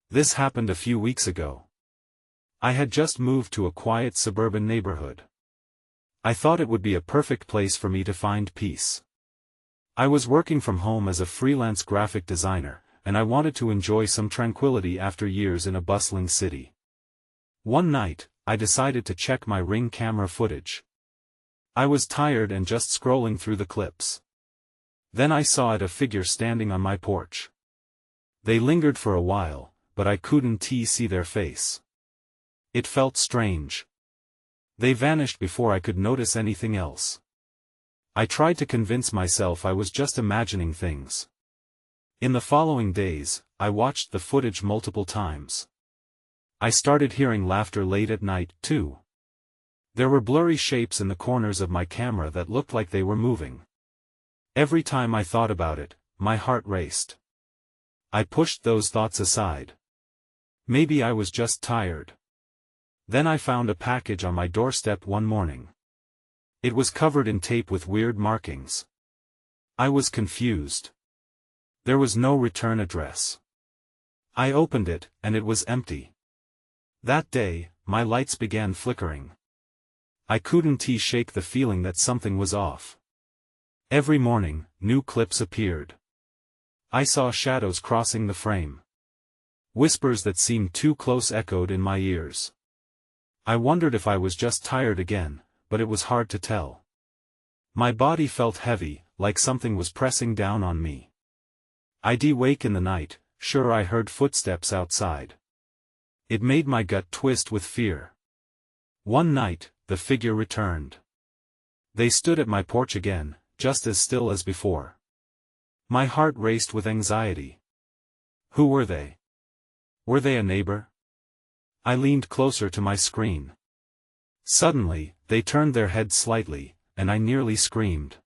This happened a few weeks ago. I had just moved to a quiet suburban neighborhood. I thought it would be a perfect place for me to find peace. I was working from home as a freelance graphic designer, and I wanted to enjoy some tranquility after years in a bustling city. One night, I decided to check my Ring camera footage. I was tired and just scrolling through the clips. Then I saw a figure standing on my porch. They lingered for a while, but I couldn't see their face. It felt strange. They vanished before I could notice anything else. I tried to convince myself I was just imagining things. In the following days, I watched the footage multiple times. I started hearing laughter late at night, too. There were blurry shapes in the corners of my camera that looked like they were moving. Every time I thought about it, my heart raced. I pushed those thoughts aside. Maybe I was just tired. Then I found a package on my doorstep one morning. It was covered in tape with weird markings. I was confused. There was no return address. I opened it, and it was empty. That day, my lights began flickering. I couldn't shake the feeling that something was off. Every morning, new clips appeared. I saw shadows crossing the frame. Whispers that seemed too close echoed in my ears. I wondered if I was just tired again, but it was hard to tell. My body felt heavy, like something was pressing down on me. I'd wake in the night, sure I heard footsteps outside. It made my gut twist with fear. One night, the figure returned. They stood at my porch again, just as still as before. My heart raced with anxiety. Who were they? Were they a neighbor? I leaned closer to my screen. Suddenly, they turned their heads slightly, and I nearly screamed.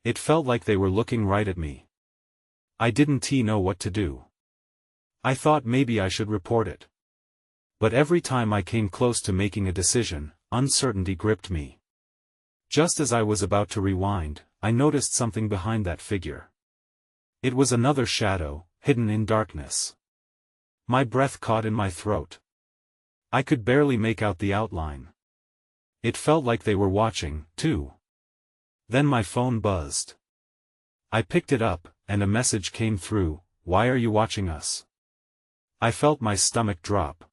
It felt like they were looking right at me. I didn't know what to do. I thought maybe I should report it. But every time I came close to making a decision, uncertainty gripped me. Just as I was about to rewind, I noticed something behind that figure. It was another shadow, hidden in darkness. My breath caught in my throat. I could barely make out the outline. It felt like they were watching, too. Then my phone buzzed. I picked it up, and a message came through, "Why are you watching us?" I felt my stomach drop.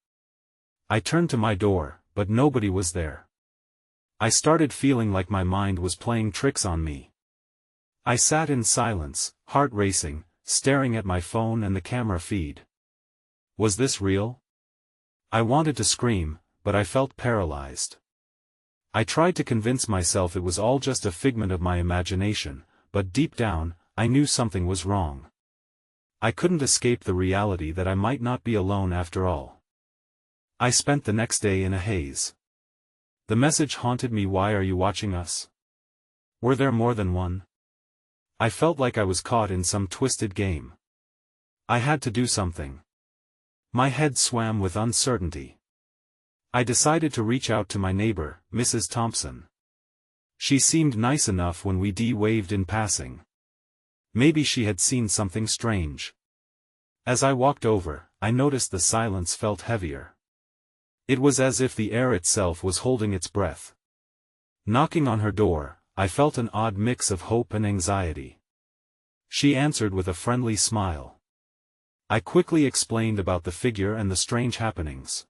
I turned to my door, but nobody was there. I started feeling like my mind was playing tricks on me. I sat in silence, heart racing, staring at my phone and the camera feed. Was this real? I wanted to scream, but I felt paralyzed. I tried to convince myself it was all just a figment of my imagination, but deep down, I knew something was wrong. I couldn't escape the reality that I might not be alone after all. I spent the next day in a haze. The message haunted me. Why are you watching us? Were there more than one? I felt like I was caught in some twisted game. I had to do something. My head swam with uncertainty. I decided to reach out to my neighbor, Mrs. Thompson. She seemed nice enough when we waved in passing. Maybe she had seen something strange. As I walked over, I noticed the silence felt heavier. It was as if the air itself was holding its breath. Knocking on her door, I felt an odd mix of hope and anxiety. She answered with a friendly smile. I quickly explained about the figure and the strange happenings.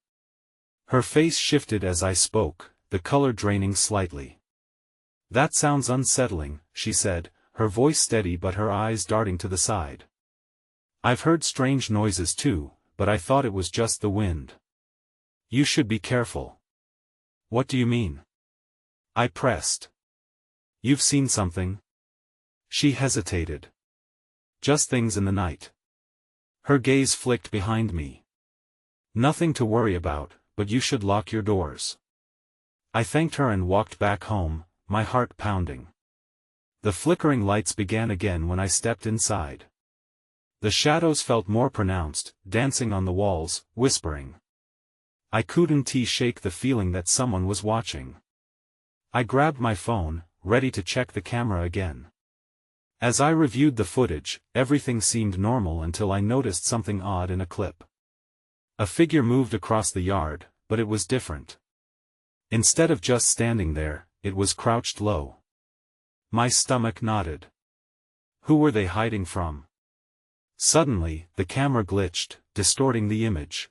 Her face shifted as I spoke, the color draining slightly. "That sounds unsettling," she said, her voice steady but her eyes darting to the side. "I've heard strange noises too, but I thought it was just the wind." "You should be careful." "What do you mean?" I pressed. "You've seen something?" She hesitated. "Just things in the night." Her gaze flicked behind me. "Nothing to worry about, but you should lock your doors." I thanked her and walked back home, my heart pounding. The flickering lights began again when I stepped inside. The shadows felt more pronounced, dancing on the walls, whispering. I couldn't shake the feeling that someone was watching. I grabbed my phone, ready to check the camera again. As I reviewed the footage, everything seemed normal until I noticed something odd in a clip. A figure moved across the yard, but it was different. Instead of just standing there, it was crouched low. My stomach knotted. Who were they hiding from? Suddenly, the camera glitched, distorting the image.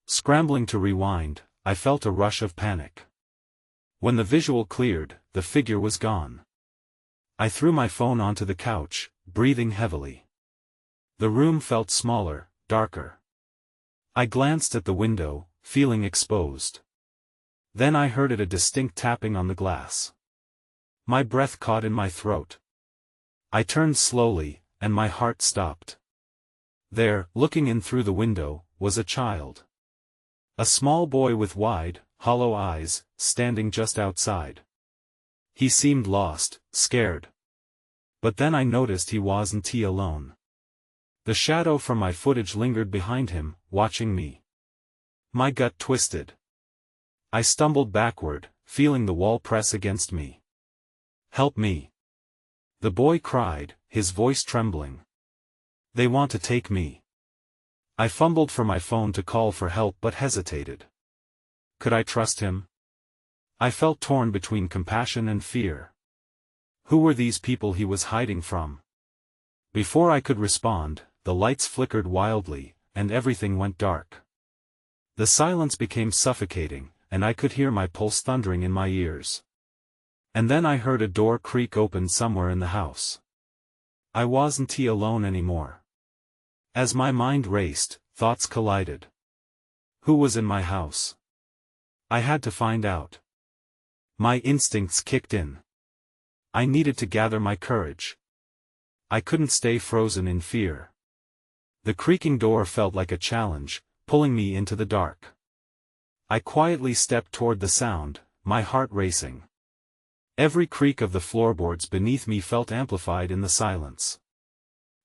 Scrambling to rewind, I felt a rush of panic. When the visual cleared, the figure was gone. I threw my phone onto the couch, breathing heavily. The room felt smaller, darker. I glanced at the window, feeling exposed. Then I heard a distinct tapping on the glass. My breath caught in my throat. I turned slowly, and my heart stopped. There, looking in through the window, was a child. A small boy with wide, hollow eyes, standing just outside. He seemed lost, scared. But then I noticed he wasn't alone. The shadow from my footage lingered behind him, watching me. My gut twisted. I stumbled backward, feeling the wall press against me. "Help me!" the boy cried, his voice trembling. "They want to take me." I fumbled for my phone to call for help but hesitated. Could I trust him? I felt torn between compassion and fear. Who were these people he was hiding from? Before I could respond, the lights flickered wildly, and everything went dark. The silence became suffocating, and I could hear my pulse thundering in my ears. And then I heard a door creak open somewhere in the house. I wasn't alone anymore. As my mind raced, thoughts collided. Who was in my house? I had to find out. My instincts kicked in. I needed to gather my courage. I couldn't stay frozen in fear. The creaking door felt like a challenge, pulling me into the dark. I quietly stepped toward the sound, my heart racing. Every creak of the floorboards beneath me felt amplified in the silence.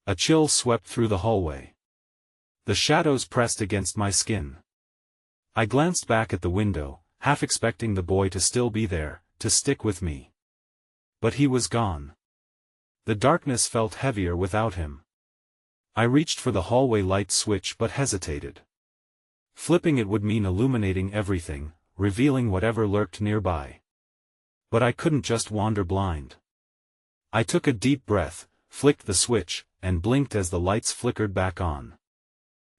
A chill swept through the hallway. The shadows pressed against my skin. I glanced back at the window, half expecting the boy to still be there, to stick with me. But he was gone. The darkness felt heavier without him. I reached for the hallway light switch but hesitated. Flipping it would mean illuminating everything, revealing whatever lurked nearby. But I couldn't just wander blind. I took a deep breath, flicked the switch, and blinked as the lights flickered back on.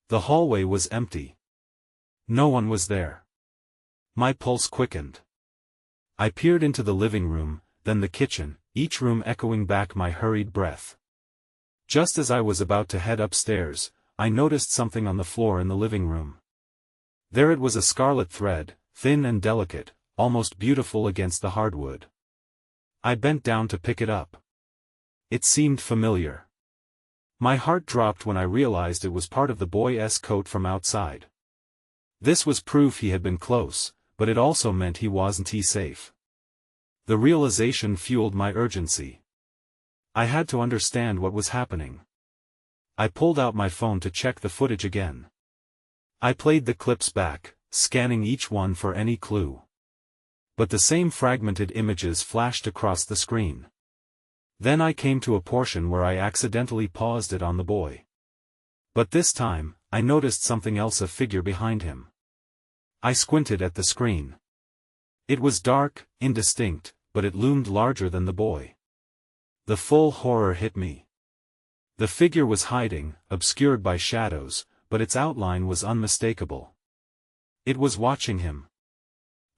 The hallway was empty. No one was there. My pulse quickened. I peered into the living room, then the kitchen, each room echoing back my hurried breath. Just as I was about to head upstairs, I noticed something on the floor in the living room. There it was, a scarlet thread, thin and delicate, almost beautiful against the hardwood. I bent down to pick it up. It seemed familiar. My heart dropped when I realized it was part of the boy's coat from outside. This was proof he had been close, but it also meant he wasn't safe. The realization fueled my urgency. I had to understand what was happening. I pulled out my phone to check the footage again. I played the clips back, scanning each one for any clue. But the same fragmented images flashed across the screen. Then I came to a portion where I accidentally paused it on the boy. But this time, I noticed something else, a figure behind him. I squinted at the screen. It was dark, indistinct, but it loomed larger than the boy. The full horror hit me. The figure was hiding, obscured by shadows, but its outline was unmistakable. It was watching him.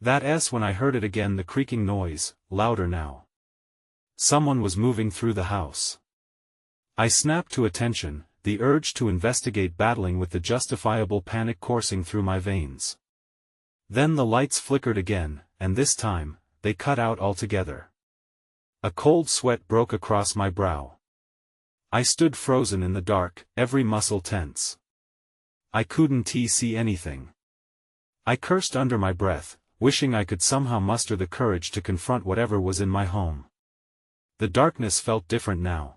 When I heard it again, the creaking noise, louder now. Someone was moving through the house. I snapped to attention, the urge to investigate battling with the justifiable panic coursing through my veins. Then the lights flickered again, and this time, they cut out altogether. A cold sweat broke across my brow. I stood frozen in the dark, every muscle tense. I couldn't see anything. I cursed under my breath, wishing I could somehow muster the courage to confront whatever was in my home. The darkness felt different now.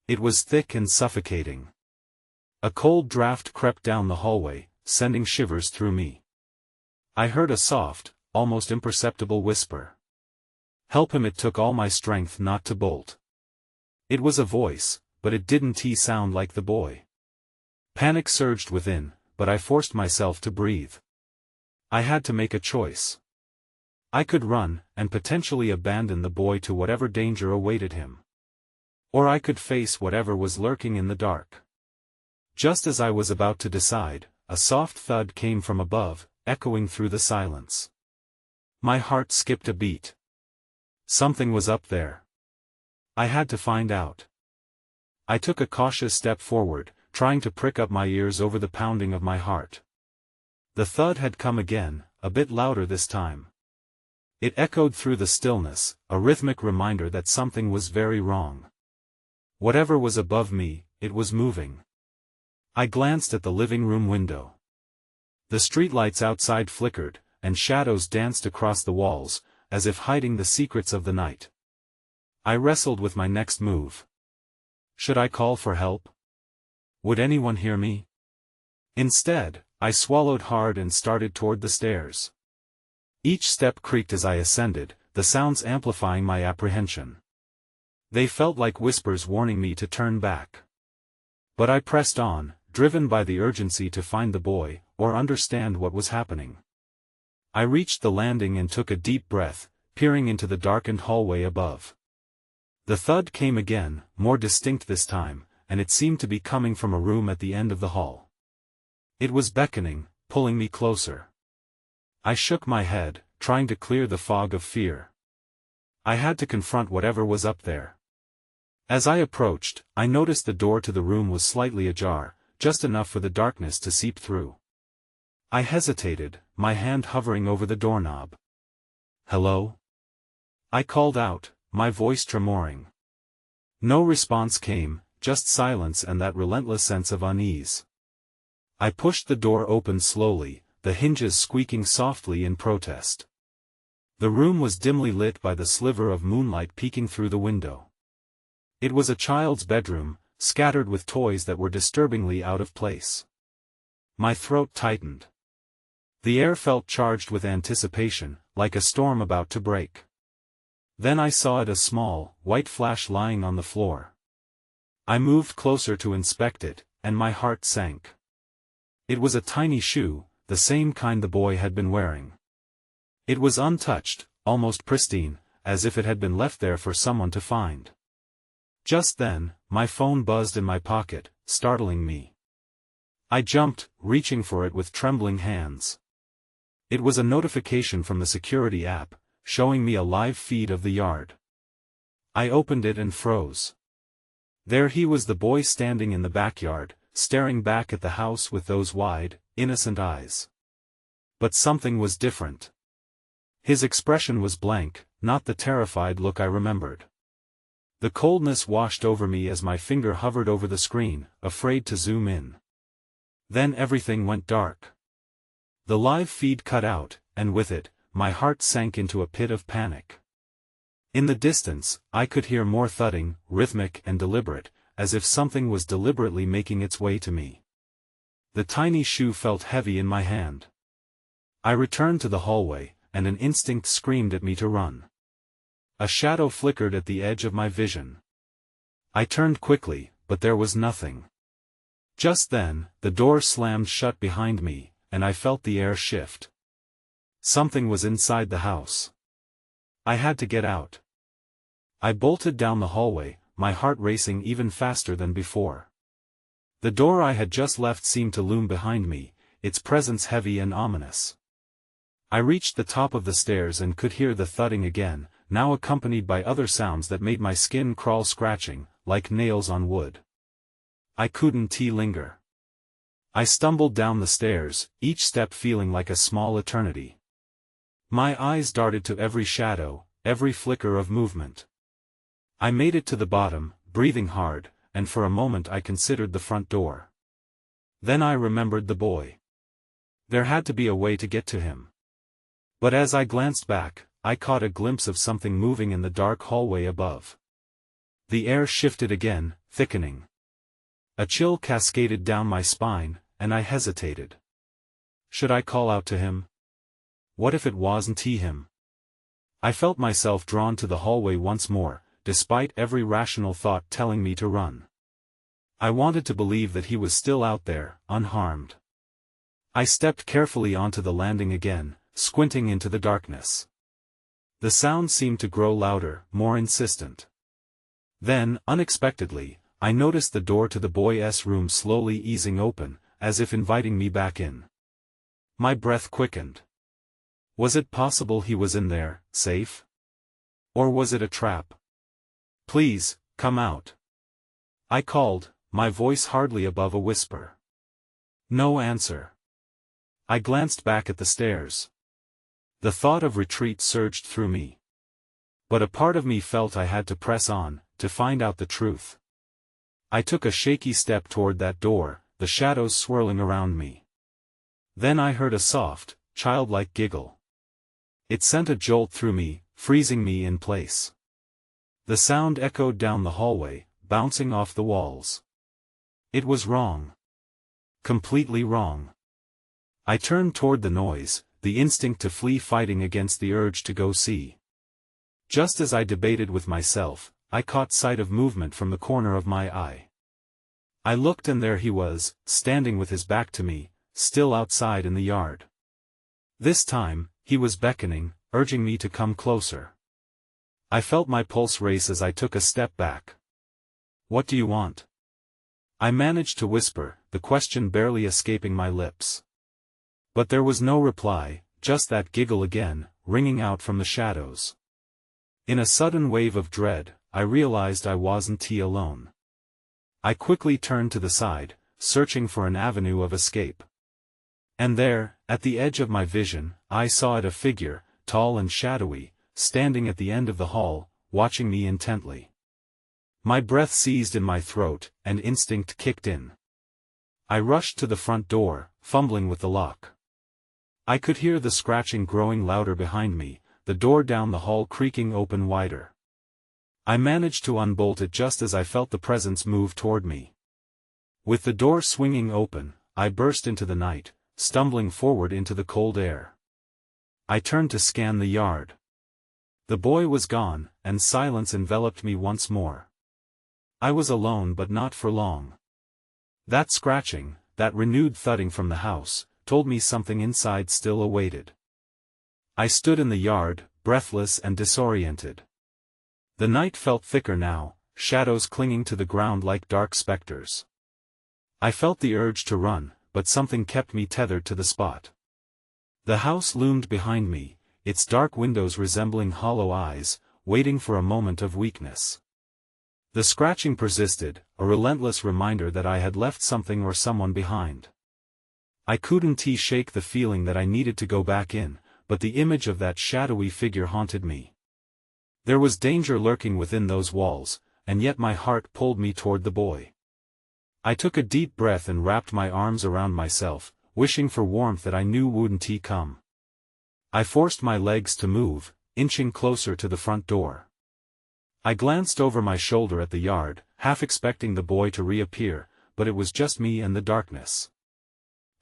It was thick and suffocating. A cold draft crept down the hallway, sending shivers through me. I heard a soft, almost imperceptible whisper. "Help him." It took all my strength not to bolt. It was a voice, but it didn't sound like the boy. Panic surged within, but I forced myself to breathe. I had to make a choice. I could run, and potentially abandon the boy to whatever danger awaited him. Or I could face whatever was lurking in the dark. Just as I was about to decide, a soft thud came from above, echoing through the silence. My heart skipped a beat. Something was up there. I had to find out. I took a cautious step forward, trying to prick up my ears over the pounding of my heart. The thud had come again, a bit louder this time. It echoed through the stillness, a rhythmic reminder that something was very wrong. Whatever was above me, it was moving. I glanced at the living room window. The streetlights outside flickered, and shadows danced across the walls, as if hiding the secrets of the night. I wrestled with my next move. Should I call for help? Would anyone hear me? Instead, I swallowed hard and started toward the stairs. Each step creaked as I ascended, the sounds amplifying my apprehension. They felt like whispers warning me to turn back. But I pressed on, driven by the urgency to find the boy, or understand what was happening. I reached the landing and took a deep breath, peering into the darkened hallway above. The thud came again, more distinct this time, and it seemed to be coming from a room at the end of the hall. It was beckoning, pulling me closer. I shook my head, trying to clear the fog of fear. I had to confront whatever was up there. As I approached, I noticed the door to the room was slightly ajar, just enough for the darkness to seep through. I hesitated, my hand hovering over the doorknob. "Hello?" I called out, my voice tremoring. No response came, just silence and that relentless sense of unease. I pushed the door open slowly, the hinges squeaking softly in protest. The room was dimly lit by the sliver of moonlight peeking through the window. It was a child's bedroom, scattered with toys that were disturbingly out of place. My throat tightened. The air felt charged with anticipation, like a storm about to break. Then I saw a small, white flash lying on the floor. I moved closer to inspect it, and my heart sank. It was a tiny shoe, the same kind the boy had been wearing. It was untouched, almost pristine, as if it had been left there for someone to find. Just then, my phone buzzed in my pocket, startling me. I jumped, reaching for it with trembling hands. It was a notification from the security app, showing me a live feed of the yard. I opened it and froze. There he was, the boy standing in the backyard, staring back at the house with those wide, innocent eyes. But something was different. His expression was blank, not the terrified look I remembered. The coldness washed over me as my finger hovered over the screen, afraid to zoom in. Then everything went dark. The live feed cut out, and with it, my heart sank into a pit of panic. In the distance, I could hear more thudding, rhythmic and deliberate, as if something was deliberately making its way to me. The tiny shoe felt heavy in my hand. I returned to the hallway, and an instinct screamed at me to run. A shadow flickered at the edge of my vision. I turned quickly, but there was nothing. Just then, the door slammed shut behind me, and I felt the air shift. Something was inside the house. I had to get out. I bolted down the hallway, my heart racing even faster than before. The door I had just left seemed to loom behind me, its presence heavy and ominous. I reached the top of the stairs and could hear the thudding again, now accompanied by other sounds that made my skin crawl, scratching, like nails on wood. I couldn't linger. I stumbled down the stairs, each step feeling like a small eternity. My eyes darted to every shadow, every flicker of movement. I made it to the bottom, breathing hard, and for a moment I considered the front door. Then I remembered the boy. There had to be a way to get to him. But as I glanced back, I caught a glimpse of something moving in the dark hallway above. The air shifted again, thickening. A chill cascaded down my spine, and I hesitated. Should I call out to him? What if it wasn't him? I felt myself drawn to the hallway once more, despite every rational thought telling me to run. I wanted to believe that he was still out there, unharmed. I stepped carefully onto the landing again, squinting into the darkness. The sound seemed to grow louder, more insistent. Then, unexpectedly, I noticed the door to the boy's room slowly easing open, as if inviting me back in. My breath quickened. Was it possible he was in there, safe? Or was it a trap? "Please, come out," I called, my voice hardly above a whisper. No answer. I glanced back at the stairs. The thought of retreat surged through me. But a part of me felt I had to press on, to find out the truth. I took a shaky step toward that door, the shadows swirling around me. Then I heard a soft, childlike giggle. It sent a jolt through me, freezing me in place. The sound echoed down the hallway, bouncing off the walls. It was wrong. Completely wrong. I turned toward the noise, the instinct to flee fighting against the urge to go see. Just as I debated with myself, I caught sight of movement from the corner of my eye. I looked and there he was, standing with his back to me, still outside in the yard. This time, he was beckoning, urging me to come closer. I felt my pulse race as I took a step back. "What do you want?" I managed to whisper, the question barely escaping my lips. But there was no reply, just that giggle again, ringing out from the shadows. In a sudden wave of dread, I realized I wasn't alone. I quickly turned to the side, searching for an avenue of escape. And there, at the edge of my vision, I saw a figure, tall and shadowy, standing at the end of the hall, watching me intently. My breath seized in my throat, and instinct kicked in. I rushed to the front door, fumbling with the lock. I could hear the scratching growing louder behind me, the door down the hall creaking open wider. I managed to unbolt it just as I felt the presence move toward me. With the door swinging open, I burst into the night, stumbling forward into the cold air. I turned to scan the yard. The boy was gone, and silence enveloped me once more. I was alone but not for long. That scratching, that renewed thudding from the house, told me something inside still awaited. I stood in the yard, breathless and disoriented. The night felt thicker now, shadows clinging to the ground like dark specters. I felt the urge to run, but something kept me tethered to the spot. The house loomed behind me, its dark windows resembling hollow eyes, waiting for a moment of weakness. The scratching persisted, a relentless reminder that I had left something or someone behind. I couldn't shake the feeling that I needed to go back in, but the image of that shadowy figure haunted me. There was danger lurking within those walls, and yet my heart pulled me toward the boy. I took a deep breath and wrapped my arms around myself, wishing for warmth that I knew wouldn't come. I forced my legs to move, inching closer to the front door. I glanced over my shoulder at the yard, half expecting the boy to reappear, but it was just me and the darkness.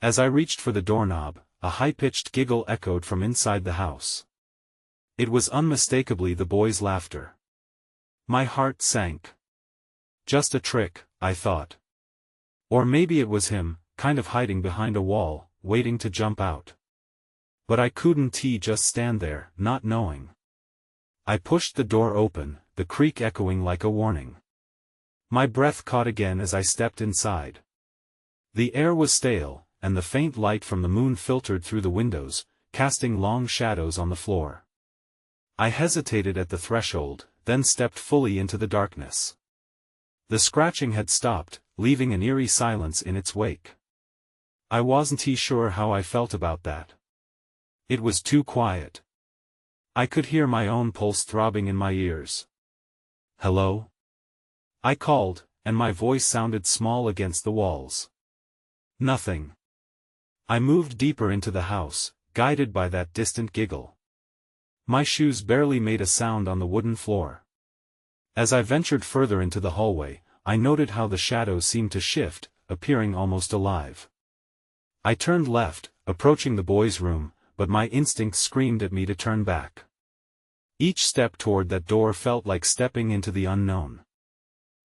As I reached for the doorknob, a high-pitched giggle echoed from inside the house. It was unmistakably the boy's laughter. My heart sank. Just a trick, I thought. Or maybe it was him, kind of hiding behind a wall, waiting to jump out. But I couldn't just stand there, not knowing. I pushed the door open, the creak echoing like a warning. My breath caught again as I stepped inside. The air was stale, and the faint light from the moon filtered through the windows, casting long shadows on the floor. I hesitated at the threshold, then stepped fully into the darkness. The scratching had stopped, leaving an eerie silence in its wake. I wasn't sure how I felt about that. It was too quiet. I could hear my own pulse throbbing in my ears. "Hello?" I called, and my voice sounded small against the walls. Nothing. I moved deeper into the house, guided by that distant giggle. My shoes barely made a sound on the wooden floor. As I ventured further into the hallway, I noted how the shadows seemed to shift, appearing almost alive. I turned left, approaching the boy's room, but my instinct screamed at me to turn back. Each step toward that door felt like stepping into the unknown.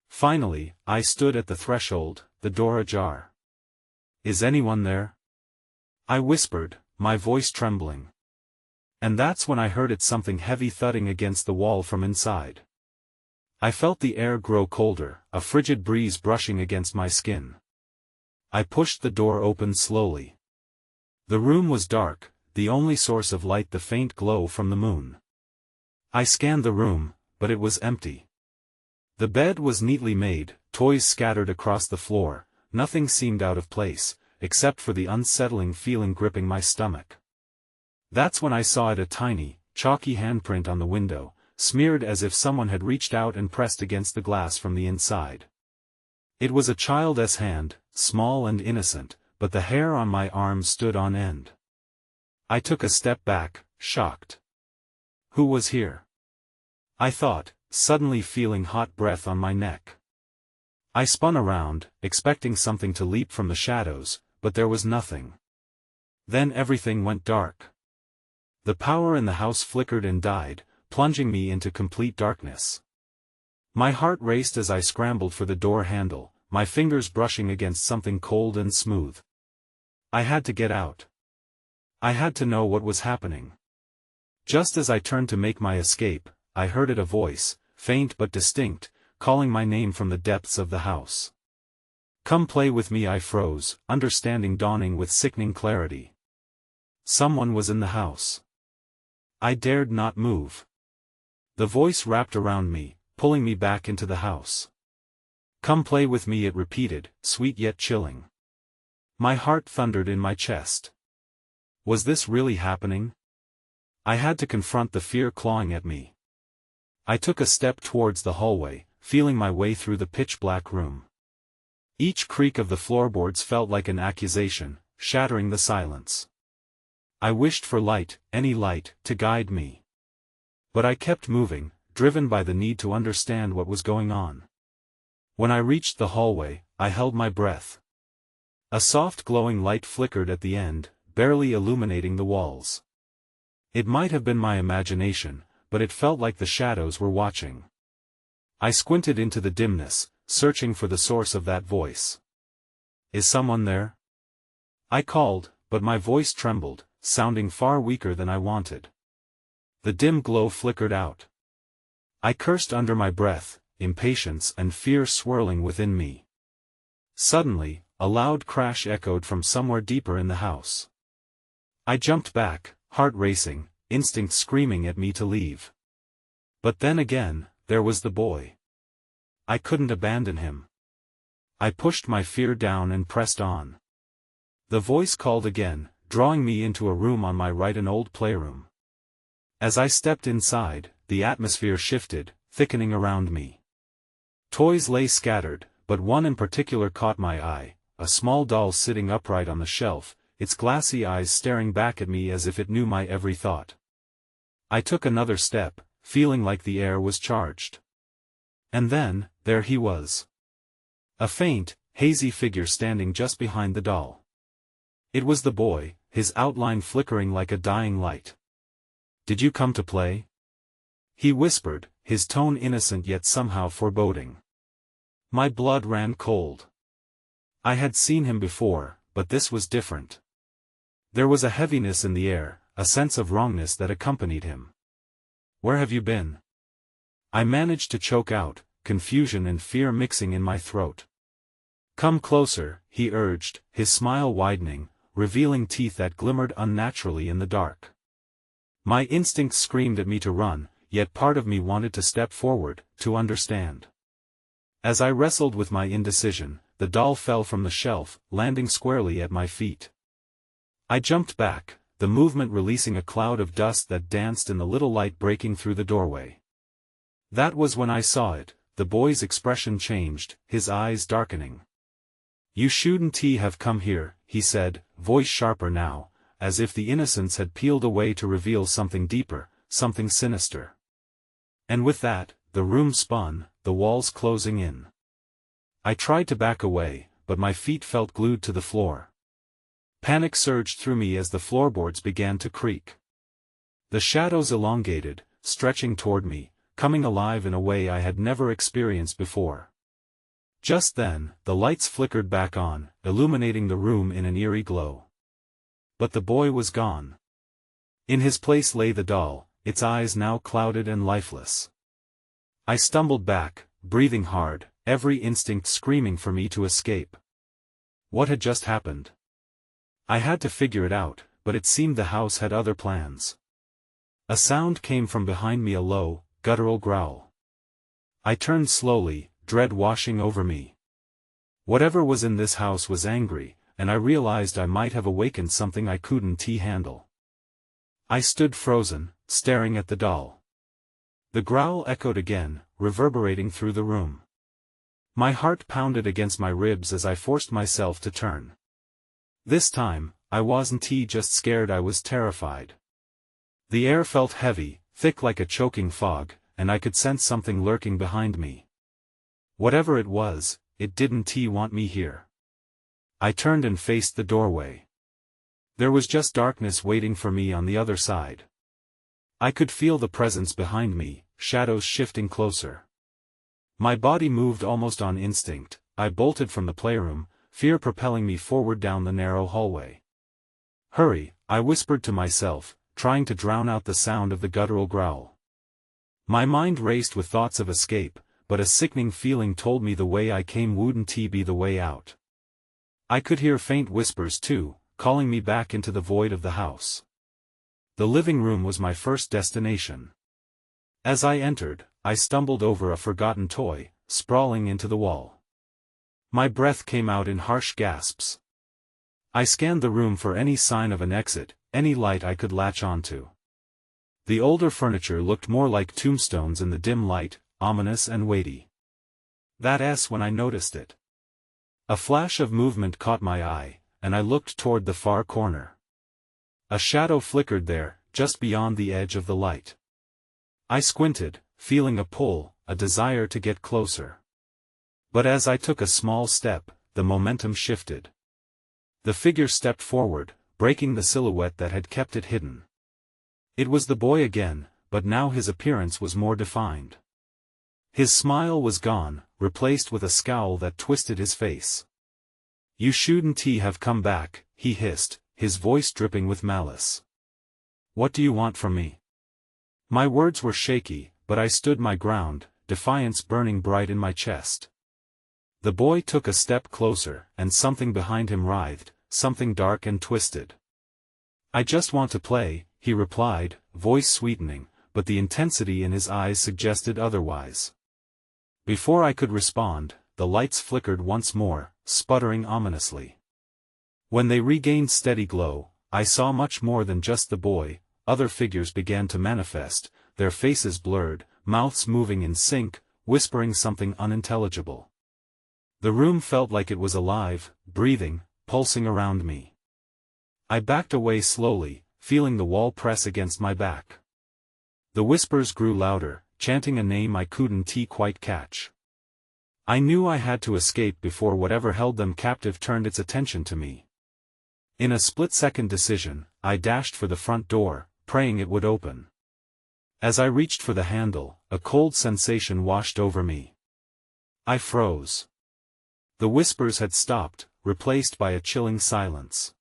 Finally, I stood at the threshold, the door ajar. "Is anyone there?" I whispered, my voice trembling. And that's when I heard something heavy thudding against the wall from inside. I felt the air grow colder, a frigid breeze brushing against my skin. I pushed the door open slowly. The room was dark, the only source of light the faint glow from the moon. I scanned the room, but it was empty. The bed was neatly made, toys scattered across the floor, nothing seemed out of place, except for the unsettling feeling gripping my stomach. That's when I saw a tiny, chalky handprint on the window, smeared as if someone had reached out and pressed against the glass from the inside. It was a child's hand, small and innocent, but the hair on my arm stood on end. I took a step back, shocked. Who was here? I thought, suddenly feeling hot breath on my neck. I spun around, expecting something to leap from the shadows, but there was nothing. Then everything went dark. The power in the house flickered and died, plunging me into complete darkness. My heart raced as I scrambled for the door handle, my fingers brushing against something cold and smooth. I had to get out. I had to know what was happening. Just as I turned to make my escape, I heard a voice, faint but distinct, calling my name from the depths of the house. Come play with me. I froze, understanding dawning with sickening clarity. Someone was in the house. I dared not move. The voice wrapped around me, pulling me back into the house. Come play with me, it repeated, sweet yet chilling. My heart thundered in my chest. Was this really happening? I had to confront the fear clawing at me. I took a step towards the hallway, feeling my way through the pitch-black room. Each creak of the floorboards felt like an accusation, shattering the silence. I wished for light, any light, to guide me. But I kept moving, driven by the need to understand what was going on. When I reached the hallway, I held my breath. A soft glowing light flickered at the end, barely illuminating the walls. It might have been my imagination, but it felt like the shadows were watching. I squinted into the dimness, searching for the source of that voice. Is someone there? I called, but my voice trembled, sounding far weaker than I wanted. The dim glow flickered out. I cursed under my breath, impatience and fear swirling within me. Suddenly, a loud crash echoed from somewhere deeper in the house. I jumped back, heart racing, instinct screaming at me to leave. But then again, there was the boy. I couldn't abandon him. I pushed my fear down and pressed on. The voice called again, drawing me into a room on my right, an old playroom. As I stepped inside, the atmosphere shifted, thickening around me. Toys lay scattered, but one in particular caught my eye, a small doll sitting upright on the shelf, its glassy eyes staring back at me as if it knew my every thought. I took another step, feeling like the air was charged. And then, there he was. A faint, hazy figure standing just behind the doll. It was the boy, his outline flickering like a dying light. Did you come to play? He whispered, his tone innocent yet somehow foreboding. My blood ran cold. I had seen him before, but this was different. There was a heaviness in the air, a sense of wrongness that accompanied him. Where have you been? I managed to choke out, confusion and fear mixing in my throat. Come closer, he urged, his smile widening, revealing teeth that glimmered unnaturally in the dark. My instincts screamed at me to run, yet part of me wanted to step forward, to understand. As I wrestled with my indecision, the doll fell from the shelf, landing squarely at my feet. I jumped back, the movement releasing a cloud of dust that danced in the little light breaking through the doorway. That was when I saw it, the boy's expression changed, his eyes darkening. You shouldn't have come here, he said, voice sharper now, as if the innocence had peeled away to reveal something deeper, something sinister. And with that, the room spun, the walls closing in. I tried to back away, but my feet felt glued to the floor. Panic surged through me as the floorboards began to creak. The shadows elongated, stretching toward me, coming alive in a way I had never experienced before. Just then, the lights flickered back on, illuminating the room in an eerie glow. But the boy was gone. In his place lay the doll, its eyes now clouded and lifeless. I stumbled back, breathing hard, every instinct screaming for me to escape. What had just happened? I had to figure it out, but it seemed the house had other plans. A sound came from behind me, a low, guttural growl. I turned slowly, dread washing over me. Whatever was in this house was angry, and I realized I might have awakened something I couldn't handle. I stood frozen, staring at the doll. The growl echoed again, reverberating through the room. My heart pounded against my ribs as I forced myself to turn. This time, I wasn't just scared, I was terrified. The air felt heavy, thick like a choking fog, and I could sense something lurking behind me. Whatever it was, it didn't want me here. I turned and faced the doorway. There was just darkness waiting for me on the other side. I could feel the presence behind me, shadows shifting closer. My body moved almost on instinct. I bolted from the playroom, fear propelling me forward down the narrow hallway. "Hurry," I whispered to myself, trying to drown out the sound of the guttural growl. My mind raced with thoughts of escape, but a sickening feeling told me the way I came wouldn't be the way out. I could hear faint whispers too, calling me back into the void of the house. The living room was my first destination. As I entered, I stumbled over a forgotten toy, sprawling into the wall. My breath came out in harsh gasps. I scanned the room for any sign of an exit, any light I could latch onto. The older furniture looked more like tombstones in the dim light, ominous and weighty. That's when I noticed it. A flash of movement caught my eye, and I looked toward the far corner. A shadow flickered there, just beyond the edge of the light. I squinted, feeling a pull, a desire to get closer. But as I took a small step, the momentum shifted. The figure stepped forward, breaking the silhouette that had kept it hidden. It was the boy again, but now his appearance was more defined. His smile was gone, replaced with a scowl that twisted his face. "You shouldn't have come back," he hissed, his voice dripping with malice. "What do you want from me?" My words were shaky, but I stood my ground, defiance burning bright in my chest. The boy took a step closer, and something behind him writhed, something dark and twisted. "I just want to play," he replied, voice sweetening, but the intensity in his eyes suggested otherwise. Before I could respond, the lights flickered once more, sputtering ominously. When they regained steady glow, I saw much more than just the boy. Other figures began to manifest, their faces blurred, mouths moving in sync, whispering something unintelligible. The room felt like it was alive, breathing, pulsing around me. I backed away slowly, feeling the wall press against my back. The whispers grew louder, chanting a name I couldn't quite catch. I knew I had to escape before whatever held them captive turned its attention to me. In a split-second decision, I dashed for the front door, praying it would open. As I reached for the handle, a cold sensation washed over me. I froze. The whispers had stopped, replaced by a chilling silence.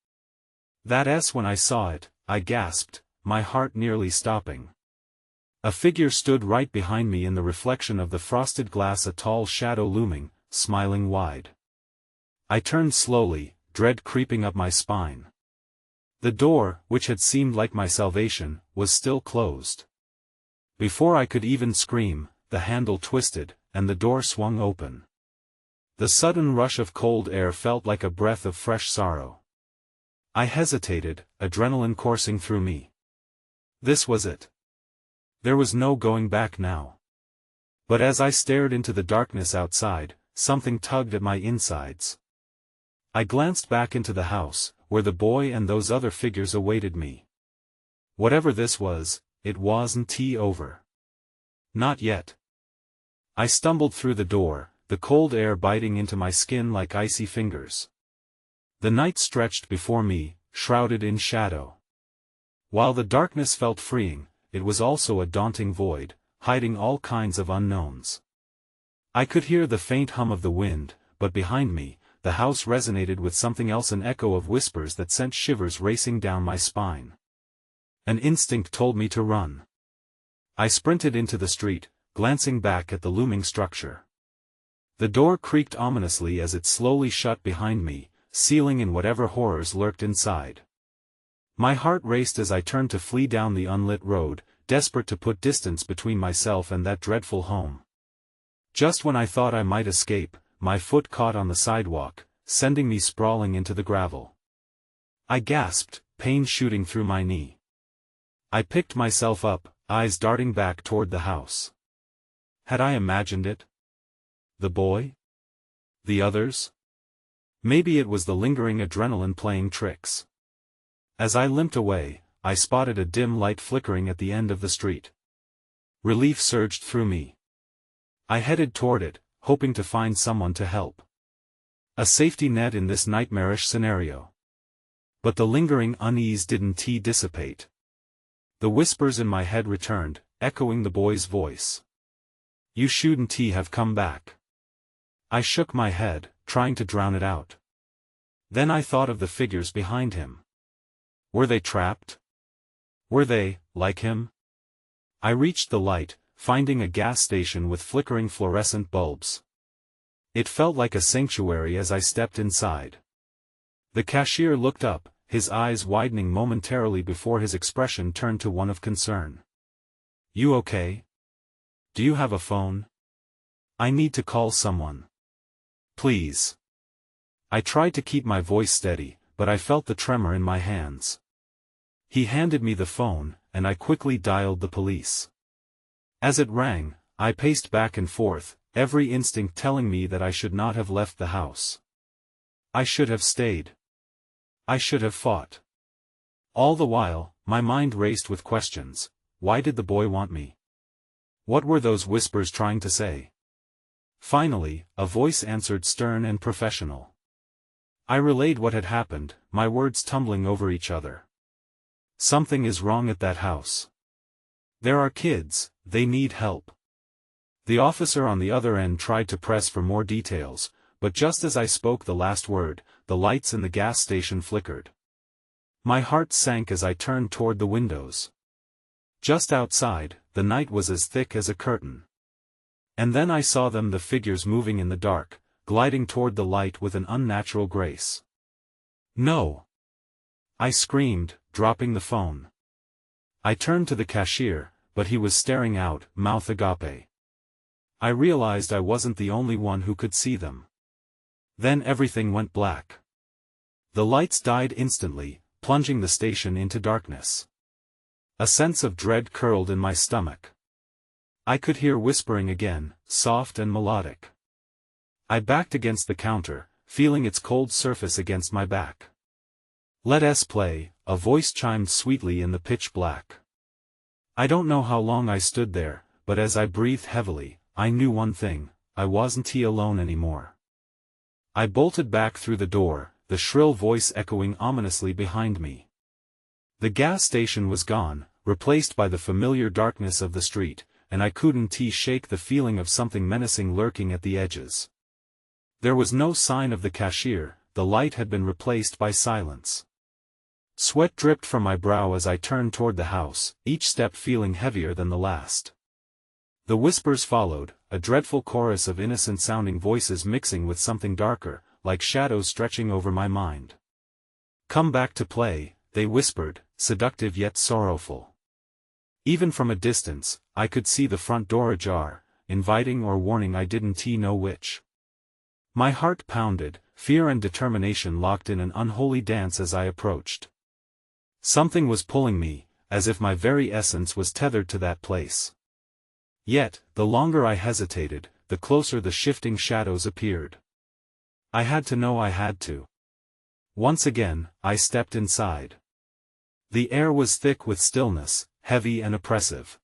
That's when I saw it, I gasped, my heart nearly stopping. A figure stood right behind me in the reflection of the frosted glass, a tall shadow looming, smiling wide. I turned slowly, dread creeping up my spine. The door, which had seemed like my salvation, was still closed. Before I could even scream, the handle twisted, and the door swung open. The sudden rush of cold air felt like a breath of fresh sorrow. I hesitated, adrenaline coursing through me. This was it. There was no going back now. But as I stared into the darkness outside, something tugged at my insides. I glanced back into the house, where the boy and those other figures awaited me. Whatever this was, it wasn't over. Not yet. I stumbled through the door, the cold air biting into my skin like icy fingers. The night stretched before me, shrouded in shadow. While the darkness felt freeing, it was also a daunting void, hiding all kinds of unknowns. I could hear the faint hum of the wind, but behind me, the house resonated with something else, an echo of whispers that sent shivers racing down my spine. An instinct told me to run. I sprinted into the street, glancing back at the looming structure. The door creaked ominously as it slowly shut behind me, sealing in whatever horrors lurked inside. My heart raced as I turned to flee down the unlit road, desperate to put distance between myself and that dreadful home. Just when I thought I might escape, my foot caught on the sidewalk, sending me sprawling into the gravel. I gasped, pain shooting through my knee. I picked myself up, eyes darting back toward the house. Had I imagined it? The boy? The others? Maybe it was the lingering adrenaline playing tricks. As I limped away, I spotted a dim light flickering at the end of the street. Relief surged through me. I headed toward it, hoping to find someone to help. A safety net in this nightmarish scenario. But the lingering unease didn't dissipate. The whispers in my head returned, echoing the boy's voice. "You shouldn't have come back." I shook my head, trying to drown it out. Then I thought of the figures behind him. Were they trapped? Were they, like him? I reached the light, finding a gas station with flickering fluorescent bulbs. It felt like a sanctuary as I stepped inside. The cashier looked up, his eyes widening momentarily before his expression turned to one of concern. "You okay? Do you have a phone? I need to call someone. Please." I tried to keep my voice steady, but I felt the tremor in my hands. He handed me the phone, and I quickly dialed the police. As it rang, I paced back and forth, every instinct telling me that I should not have left the house. I should have stayed. I should have fought. All the while, my mind raced with questions. Why did the boy want me? What were those whispers trying to say? Finally, a voice answered, stern and professional. I relayed what had happened, my words tumbling over each other. "Something is wrong at that house. There are kids, they need help." The officer on the other end tried to press for more details, but just as I spoke the last word, the lights in the gas station flickered. My heart sank as I turned toward the windows. Just outside, the night was as thick as a curtain. And then I saw them, the figures moving in the dark, gliding toward the light with an unnatural grace. "No!" I screamed, dropping the phone. I turned to the cashier, but he was staring out, mouth agape. I realized I wasn't the only one who could see them. Then everything went black. The lights died instantly, plunging the station into darkness. A sense of dread curled in my stomach. I could hear whispering again, soft and melodic. I backed against the counter, feeling its cold surface against my back. "Let us play," a voice chimed sweetly in the pitch black. I don't know how long I stood there, but as I breathed heavily, I knew one thing: I wasn't alone anymore. I bolted back through the door, the shrill voice echoing ominously behind me. The gas station was gone, replaced by the familiar darkness of the street, and I couldn't shake the feeling of something menacing lurking at the edges. There was no sign of the cashier, the light had been replaced by silence. Sweat dripped from my brow as I turned toward the house, each step feeling heavier than the last. The whispers followed, a dreadful chorus of innocent-sounding voices mixing with something darker, like shadows stretching over my mind. "Come back to play," they whispered, seductive yet sorrowful. Even from a distance, I could see the front door ajar, inviting or warning, I didn't know which. My heart pounded, fear and determination locked in an unholy dance as I approached. Something was pulling me, as if my very essence was tethered to that place. Yet, the longer I hesitated, the closer the shifting shadows appeared. I had to know I had to. Once again, I stepped inside. The air was thick with stillness, heavy and oppressive.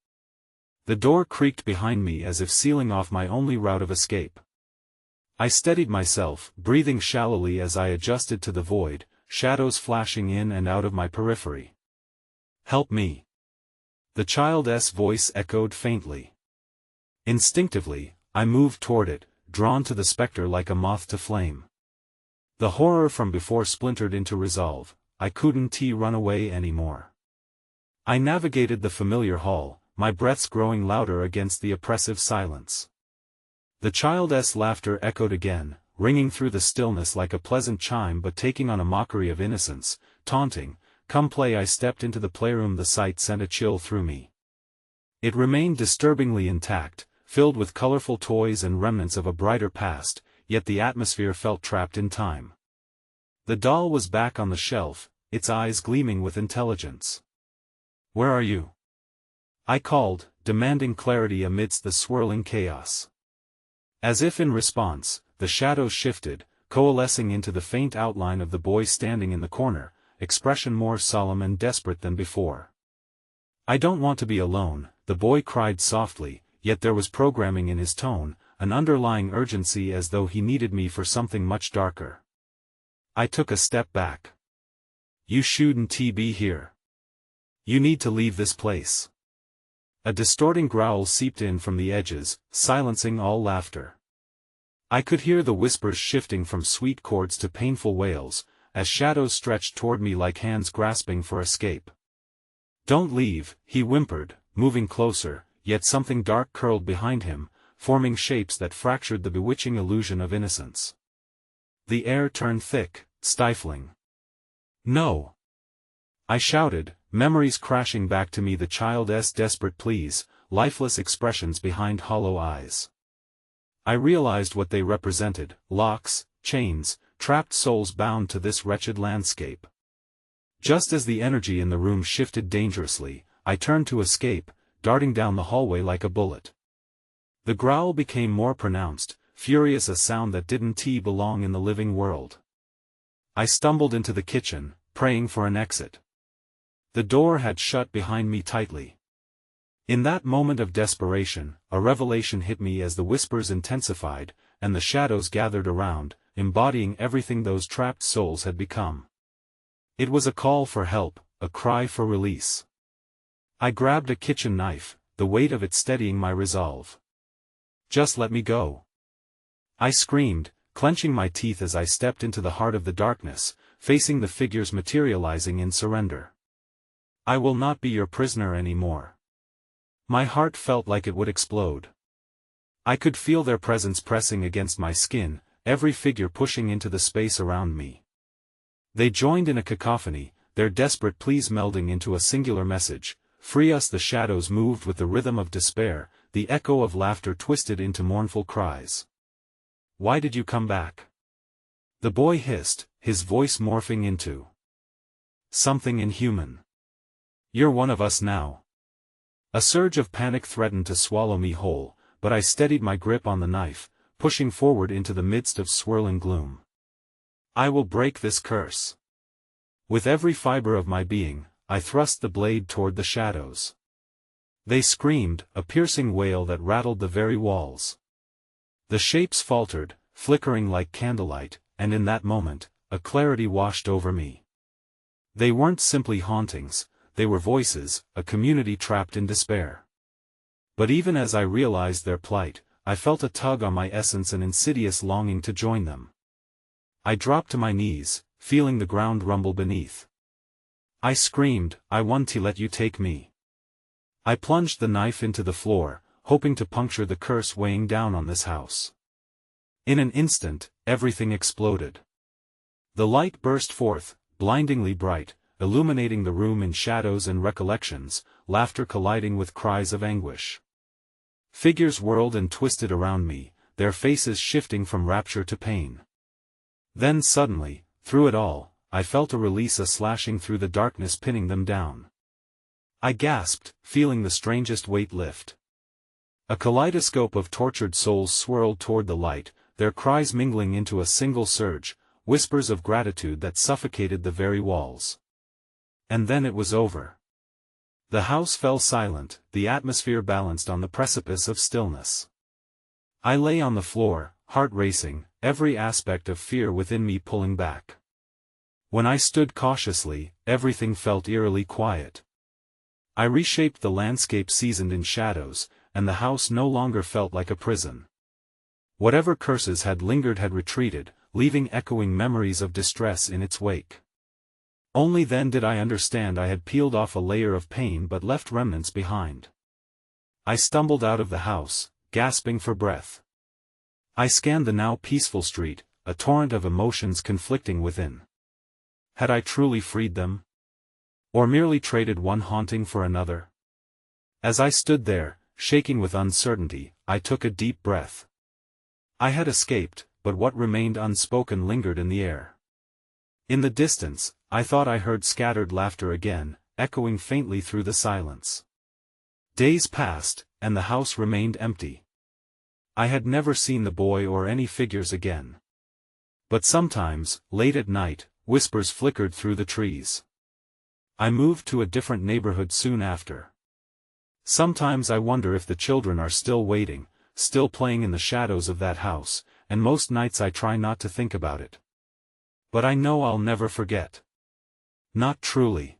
The door creaked behind me as if sealing off my only route of escape. I steadied myself, breathing shallowly as I adjusted to the void, shadows flashing in and out of my periphery. "Help me!" The child's voice echoed faintly. Instinctively, I moved toward it, drawn to the specter like a moth to flame. The horror from before splintered into resolve. I couldn't run away anymore. I navigated the familiar hall, my breaths growing louder against the oppressive silence. The child's laughter echoed again, ringing through the stillness like a pleasant chime but taking on a mockery of innocence, taunting, "Come play." I stepped into the playroom. The sight sent a chill through me. It remained disturbingly intact, filled with colorful toys and remnants of a brighter past, yet the atmosphere felt trapped in time. The doll was back on the shelf, its eyes gleaming with intelligence. "Where are you?" I called, demanding clarity amidst the swirling chaos. As if in response, the shadows shifted, coalescing into the faint outline of the boy standing in the corner, expression more solemn and desperate than before. "I don't want to be alone," the boy cried softly, yet there was programming in his tone, an underlying urgency as though he needed me for something much darker. I took a step back. "You shouldn't be here. You need to leave this place." A distorting growl seeped in from the edges, silencing all laughter. I could hear the whispers shifting from sweet chords to painful wails, as shadows stretched toward me like hands grasping for escape. "Don't leave," he whimpered, moving closer, yet something dark curled behind him, forming shapes that fractured the bewitching illusion of innocence. The air turned thick, stifling. "No!" I shouted, memories crashing back to me, the child's desperate pleas, lifeless expressions behind hollow eyes. I realized what they represented: locks, chains, trapped souls bound to this wretched landscape. Just as the energy in the room shifted dangerously, I turned to escape, darting down the hallway like a bullet. The growl became more pronounced, furious, a sound that didn't belong in the living world. I stumbled into the kitchen, praying for an exit. The door had shut behind me tightly. In that moment of desperation, a revelation hit me as the whispers intensified, and the shadows gathered around, embodying everything those trapped souls had become. It was a call for help, a cry for release. I grabbed a kitchen knife, the weight of it steadying my resolve. "Just let me go!" I screamed, clenching my teeth as I stepped into the heart of the darkness, facing the figures materializing in surrender. "I will not be your prisoner anymore." My heart felt like it would explode. I could feel their presence pressing against my skin, every figure pushing into the space around me. They joined in a cacophony, their desperate pleas melding into a singular message: "Free us!" The shadows moved with the rhythm of despair, the echo of laughter twisted into mournful cries. "Why did you come back?" the boy hissed, his voice morphing into something inhuman. "You're one of us now." A surge of panic threatened to swallow me whole, but I steadied my grip on the knife, pushing forward into the midst of swirling gloom. "I will break this curse." With every fiber of my being, I thrust the blade toward the shadows. They screamed, a piercing wail that rattled the very walls. The shapes faltered, flickering like candlelight, and in that moment, a clarity washed over me. They weren't simply hauntings, they were voices, a community trapped in despair. But even as I realized their plight, I felt a tug on my essence, an insidious longing to join them. I dropped to my knees, feeling the ground rumble beneath. I screamed, "I want to let you take me." I plunged the knife into the floor, hoping to puncture the curse weighing down on this house. In an instant, everything exploded. The light burst forth, blindingly bright, illuminating the room in shadows and recollections, laughter colliding with cries of anguish. Figures whirled and twisted around me, their faces shifting from rapture to pain. Then suddenly, through it all, I felt a release, a slashing through the darkness pinning them down. I gasped, feeling the strangest weight lift. A kaleidoscope of tortured souls swirled toward the light, their cries mingling into a single surge, whispers of gratitude that suffocated the very walls. And then it was over. The house fell silent, the atmosphere balanced on the precipice of stillness. I lay on the floor, heart racing, every aspect of fear within me pulling back. When I stood cautiously, everything felt eerily quiet. I reshaped the landscape seasoned in shadows, and the house no longer felt like a prison. Whatever curses had lingered had retreated, leaving echoing memories of distress in its wake. Only then did I understand I had peeled off a layer of pain but left remnants behind. I stumbled out of the house, gasping for breath. I scanned the now peaceful street, a torrent of emotions conflicting within. Had I truly freed them? Or merely traded one haunting for another? As I stood there, shaking with uncertainty, I took a deep breath. I had escaped, but what remained unspoken lingered in the air. In the distance, I thought I heard scattered laughter again, echoing faintly through the silence. Days passed, and the house remained empty. I had never seen the boy or any figures again. But sometimes, late at night, whispers flickered through the trees. I moved to a different neighborhood soon after. Sometimes I wonder if the children are still waiting, still playing in the shadows of that house, and most nights I try not to think about it. But I know I'll never forget. Not truly.